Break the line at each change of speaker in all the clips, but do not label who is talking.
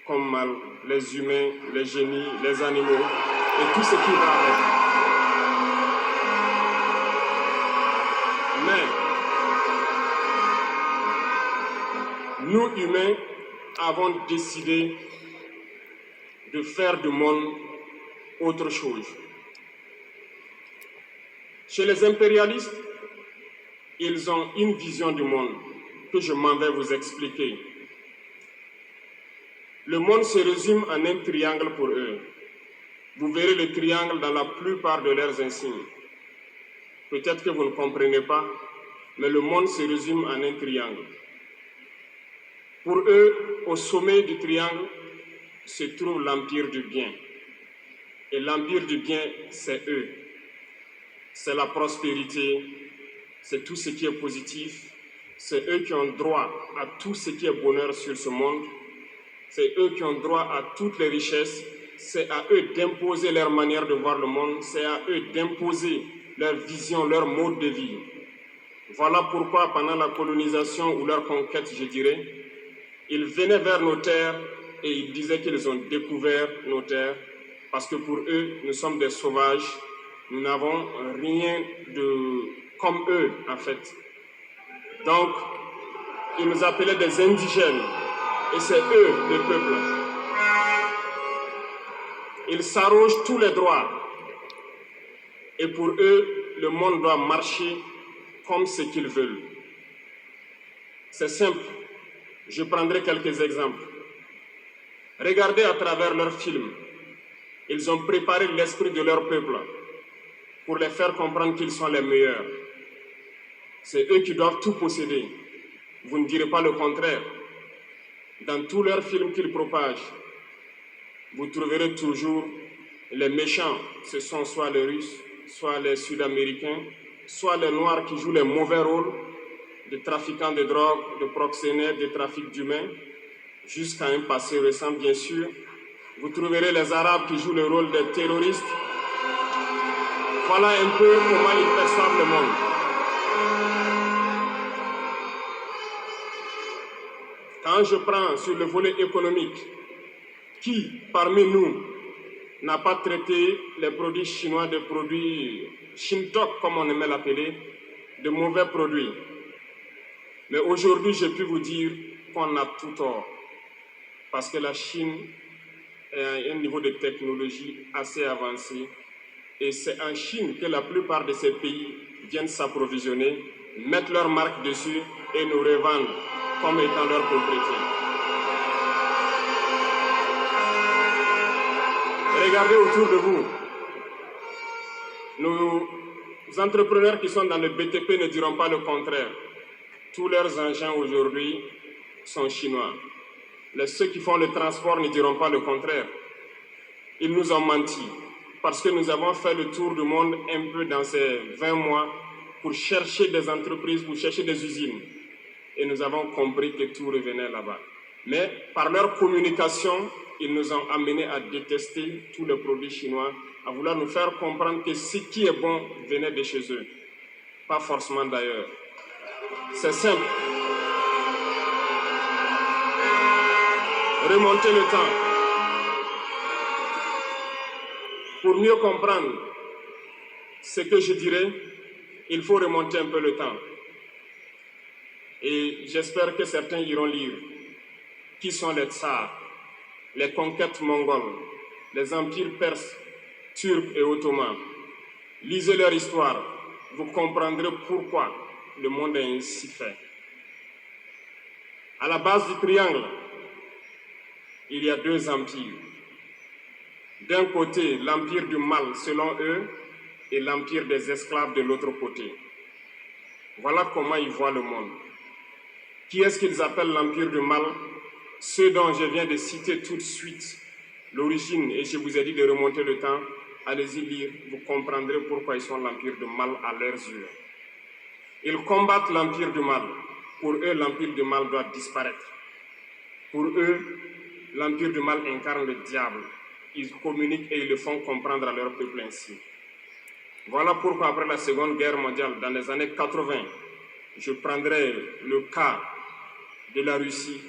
comme mal, les humains, les génies, les animaux et tout ce qui va avec. Mais nous, humains, avons décidé de faire du monde autre chose. Chez les impérialistes, ils ont une vision du monde que je m'en vais vous expliquer. Le monde se résume en un triangle pour eux. Vous verrez le triangle dans la plupart de leurs insignes. Peut-être que vous ne comprenez pas, mais le monde se résume en un triangle. Pour eux, au sommet du triangle, se trouve l'empire du bien. Et l'empire du bien, c'est eux. C'est la prospérité, c'est tout ce qui est positif. C'est eux qui ont droit à tout ce qui est bonheur sur ce monde. C'est eux qui ont droit à toutes les richesses. C'est à eux d'imposer leur manière de voir le monde. C'est à eux d'imposer leur vision, leur mode de vie. Voilà pourquoi pendant la colonisation ou leur conquête, je dirais, ils venaient vers nos terres et ils disaient qu'ils ont découvert nos terres parce que pour eux, nous sommes des sauvages. Nous n'avons rien de comme eux, en fait. Donc, ils nous appelaient des indigènes. Et c'est eux, le peuple. Ils s'arrogent tous les droits. Et pour eux, le monde doit marcher comme ce qu'ils veulent. C'est simple. Je prendrai quelques exemples. Regardez à travers leurs films. Ils ont préparé l'esprit de leur peuple pour les faire comprendre qu'ils sont les meilleurs. C'est eux qui doivent tout posséder. Vous ne direz pas le contraire. Dans tous leurs films qu'ils propagent, vous trouverez toujours les méchants. Ce sont soit les Russes, soit les Sud-Américains, soit les Noirs qui jouent les mauvais rôles de trafiquants de drogue, de proxénètes, de trafic d'humains, jusqu'à un passé récent, bien sûr. Vous trouverez les Arabes qui jouent le rôle des terroristes. Voilà un peu comment ils perçoivent le monde. Quand je prends sur le volet économique, qui parmi nous n'a pas traité les produits chinois de produits Shintok, comme on aimait l'appeler, de mauvais produits? Mais aujourd'hui, je peux vous dire qu'on a tout tort. Parce que la Chine est à un niveau de technologie assez avancé. Et c'est en Chine que la plupart de ces pays viennent s'approvisionner, mettre leur marque dessus et nous revendent comme étant leur propriété. Regardez autour de vous. Nos entrepreneurs qui sont dans le BTP ne diront pas le contraire. Tous leurs engins aujourd'hui sont chinois. Ceux qui font le transport ne diront pas le contraire. Ils nous ont menti parce que nous avons fait le tour du monde un peu dans ces 20 mois pour chercher des entreprises, pour chercher des usines. Et nous avons compris que tout revenait là-bas. Mais par leur communication, ils nous ont amenés à détester tous les produits chinois, à vouloir nous faire comprendre que ce qui est bon venait de chez eux, pas forcément d'ailleurs. C'est simple. Remonter le temps. Pour mieux comprendre ce que je dirais, il faut remonter un peu le temps. Et j'espère que certains iront lire. Qui sont les tsars, les conquêtes mongoles, les empires perses, turcs et ottomans? Lisez leur histoire, vous comprendrez pourquoi le monde est ainsi fait. À la base du triangle, il y a deux empires. D'un côté, l'empire du mal, selon eux, et l'empire des esclaves de l'autre côté. Voilà comment ils voient le monde. Qui est-ce qu'ils appellent l'empire du mal? Ceux dont je viens de citer tout de suite l'origine, et je vous ai dit de remonter le temps, allez-y lire, vous comprendrez pourquoi ils sont l'empire du mal à leurs yeux. Ils combattent l'empire du mal. Pour eux, l'empire du mal doit disparaître. Pour eux, l'empire du mal incarne le diable. Ils communiquent et ils le font comprendre à leur peuple ainsi. Voilà pourquoi après la Seconde Guerre mondiale, dans les années 80, je prendrai le cas de la Russie,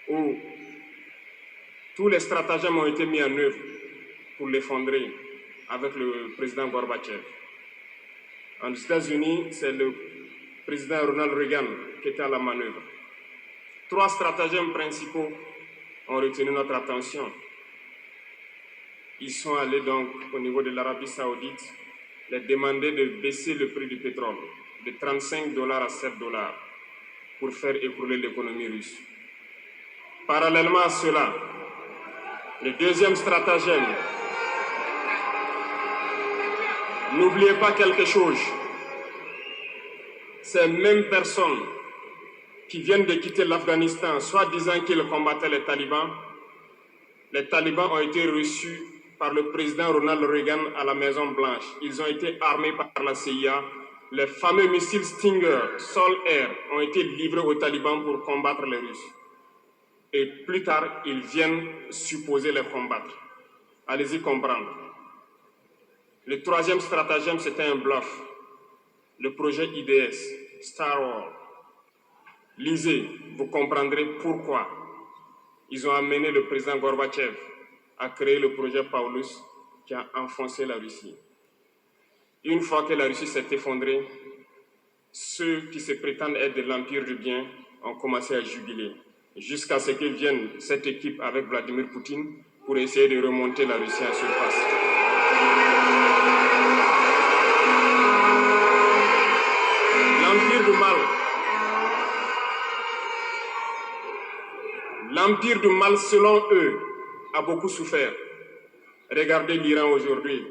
où Tous les stratagèmes ont été mis en œuvre pour l'effondrer avec le président Gorbatchev. Aux États-Unis, c'est le président Ronald Reagan qui était à la manœuvre. 3 stratagèmes principaux ont retenu notre attention. Ils sont allés donc au niveau de l'Arabie Saoudite les demander de baisser le prix du pétrole de 35 $ à 7 $ pour faire écrouler l'économie russe. Parallèlement à cela, le deuxième stratagème, n'oubliez pas quelque chose, ces mêmes personnes qui viennent de quitter l'Afghanistan, soit disant qu'ils combattaient les talibans ont été reçus par le président Ronald Reagan à la Maison-Blanche. Ils ont été armés par la CIA. Les fameux missiles Stinger, Sol-Air, ont été livrés aux talibans pour combattre les Russes. Et plus tard, ils viennent supposer les combattre. Allez-y comprendre. Le troisième stratagème, c'était un bluff. Le projet IDS, Star Wars. Lisez, vous comprendrez pourquoi ils ont amené le président Gorbatchev à créer le projet Paulus qui a enfoncé la Russie. Une fois que la Russie s'est effondrée, ceux qui se prétendent être de l'Empire du bien ont commencé à jubiler, jusqu'à ce que vienne cette équipe avec Vladimir Poutine pour essayer de remonter la Russie en surface. L'Empire du mal, selon eux, a beaucoup souffert. Regardez l'Iran aujourd'hui.